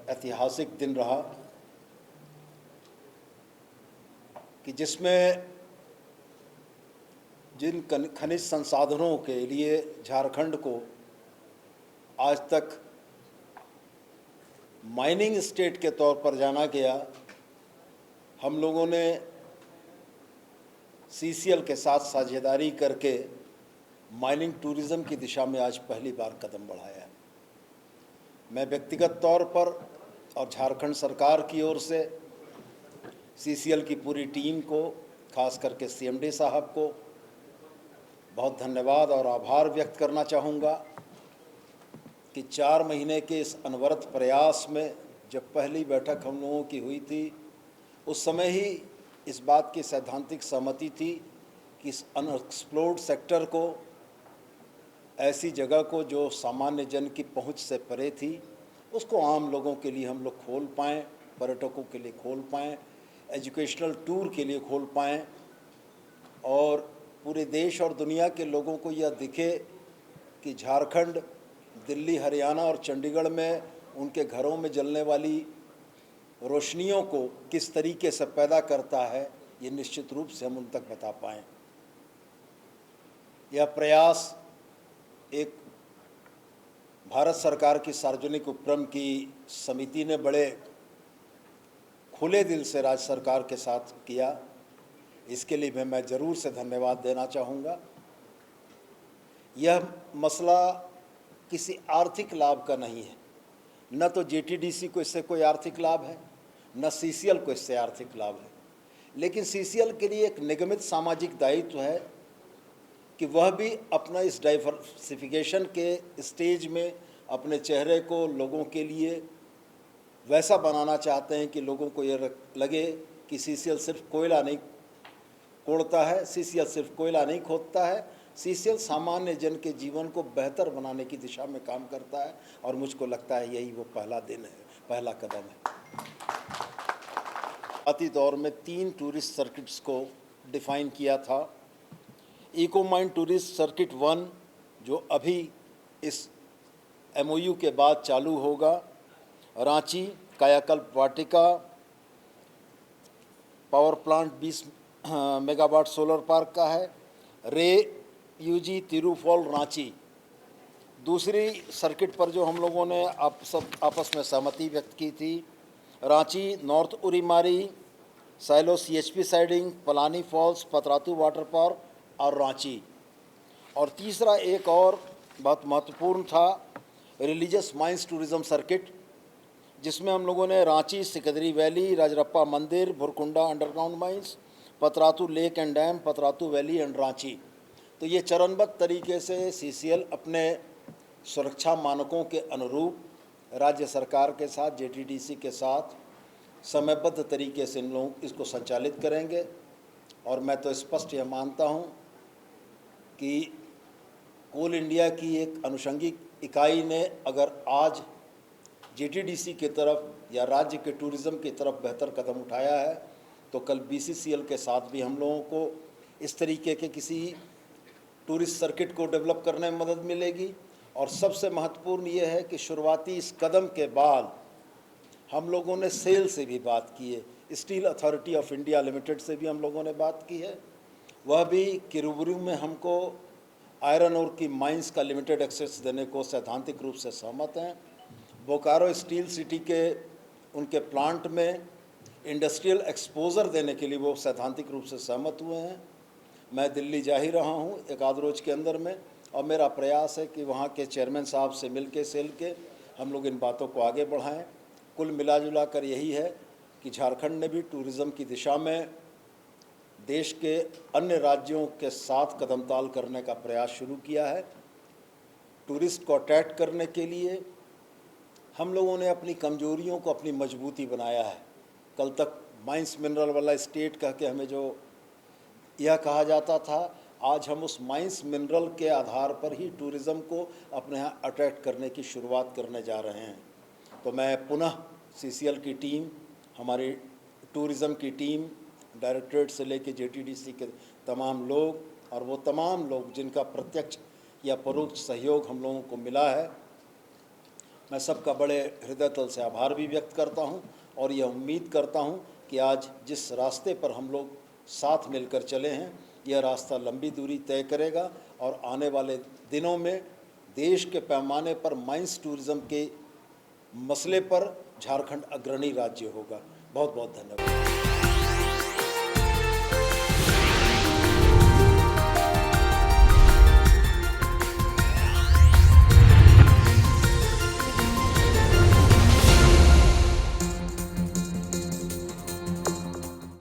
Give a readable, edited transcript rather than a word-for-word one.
ऐतिहासिक दिन रहा कि जिसमें जिन खनिज संसाधनों के लिए झारखंड को आज तक माइनिंग स्टेट के तौर पर जाना गया, हम लोगों ने सीसीएल के साथ साझेदारी करके माइनिंग टूरिज़्म की दिशा में आज पहली बार कदम बढ़ाया है। मैं व्यक्तिगत तौर पर और झारखंड सरकार की ओर से सीसीएल की पूरी टीम को, खास करके सीएमडी साहब को बहुत धन्यवाद और आभार व्यक्त करना चाहूँगा कि 4 महीने के इस अनवरत प्रयास में जब पहली बैठक हम लोगों की हुई थी, उस समय ही इस बात की सैद्धांतिक सहमति थी कि इस अनएक्सप्लोर्ड सेक्टर को, ऐसी जगह को जो सामान्य जन की पहुंच से परे थी, उसको आम लोगों के लिए हम लोग खोल पाएँ, पर्यटकों के लिए खोल पाएँ, एजुकेशनल टूर के लिए खोल पाएँ और पूरे देश और दुनिया के लोगों को यह दिखे कि झारखंड दिल्ली, हरियाणा और चंडीगढ़ में उनके घरों में जलने वाली रोशनियों को किस तरीके से पैदा करता है, ये निश्चित रूप से हम उन तक बता पाएँ। यह प्रयास एक भारत सरकार की सार्वजनिक उपक्रम की समिति ने बड़े खुले दिल से राज्य सरकार के साथ किया, इसके लिए मैं ज़रूर से धन्यवाद देना चाहूँगा। यह मसला किसी आर्थिक लाभ का नहीं है, न तो जेटीडीसी को इससे कोई आर्थिक लाभ है, न सीसीएल को इससे आर्थिक लाभ है, लेकिन सीसीएल के लिए एक निगमित सामाजिक दायित्व है कि वह भी अपना इस डाइवर्सिफिकेशन के स्टेज में अपने चेहरे को लोगों के लिए वैसा बनाना चाहते हैं कि लोगों को ये लगे कि सीसीएल सिर्फ कोयला नहीं कोड़ता है, सीसीएल सिर्फ कोयला नहीं खोदता है, सीसीएल सामान्य जन के जीवन को बेहतर बनाने की दिशा में काम करता है। और मुझको लगता है यही वो पहला दिन है, पहला कदम है। आती दौर में 3 टूरिस्ट सर्किट्स को डिफ़ाइन किया था। इको माइंड टूरिस्ट सर्किट 1 जो अभी इस एमओयू के बाद चालू होगा, Ranchi Kayakalp Vatika power plant 20 megawatt solar park का है, रे यूजी तिरुफॉल रांची। दूसरी सर्किट पर जो हम लोगों ने आपस में सहमति व्यक्त की थी, रांची नॉर्थ उरीमारी, सैलो CHP siding, Palani falls, Patratu water park और रांची। और तीसरा एक और बहुत महत्वपूर्ण था, रिलीजियस माइंस टूरिज़्म सर्किट, जिसमें हम लोगों ने रांची सिकदरी वैली, राजरप्पा मंदिर, Bhurkunda underground mines, Patratu lake and dam, Patratu valley and Ranchi. तो ये चरणबद्ध तरीके से सीसीएल अपने सुरक्षा मानकों के अनुरूप राज्य सरकार के साथ, जेटीडीसी के साथ समयबद्ध तरीके से इन लोग इसको संचालित करेंगे। और मैं तो स्पष्ट यह मानता हूँ कि कोल इंडिया की एक अनुषंगिक इकाई ने अगर आज जेटीडीसी की तरफ या राज्य के टूरिज़्म की तरफ बेहतर कदम उठाया है, तो कल बीसीसीएल के साथ भी हम लोगों को इस तरीके के किसी टूरिस्ट सर्किट को डेवलप करने में मदद मिलेगी। और सबसे महत्वपूर्ण ये है कि शुरुआती इस कदम के बाद हम लोगों ने सेल से भी बात की है, steel authority of India limited से भी हम लोगों ने बात की है। वह भी किरूबरू में हमको आयरन ओर की माइंस का लिमिटेड एक्सेस देने को सैद्धांतिक रूप से सहमत हैं। बोकारो स्टील सिटी के उनके प्लांट में इंडस्ट्रियल एक्सपोजर देने के लिए वो सैद्धांतिक रूप से सहमत हुए हैं। मैं दिल्ली जा ही रहा हूँ एक आध रोज के अंदर में, और मेरा प्रयास है कि वहाँ के चेयरमैन साहब से मिल के सेल के हम लोग इन बातों को आगे बढ़ाएं। कुल मिला जुला कर यही है कि झारखंड ने भी टूरिज़्म की दिशा में देश के अन्य राज्यों के साथ कदमताल करने का प्रयास शुरू किया है। टूरिस्ट को अट्रैक्ट करने के लिए हम लोगों ने अपनी कमजोरियों को अपनी मजबूती बनाया है। कल तक माइंस मिनरल वाला स्टेट कह के हमें जो यह कहा जाता था, आज हम उस माइंस मिनरल के आधार पर ही टूरिज़्म को अपने यहाँ अट्रैक्ट करने की शुरुआत करने जा रहे हैं। तो मैं पुनः सीसीएल की टीम, हमारी टूरिज़्म की टीम, डायरेक्टरेट से लेकर जेटीडीसी के तमाम लोग और वो तमाम लोग जिनका प्रत्यक्ष या परोक्ष सहयोग हम लोगों को मिला है, मैं सबका बड़े हृदय तल से आभार भी व्यक्त करता हूं और यह उम्मीद करता हूं कि आज जिस रास्ते पर हम लोग साथ मिलकर चले हैं, यह रास्ता लंबी दूरी तय करेगा और आने वाले दिनों में देश के पैमाने पर माइंस टूरिज़्म के मसले पर झारखंड अग्रणी राज्य होगा। बहुत बहुत धन्यवाद।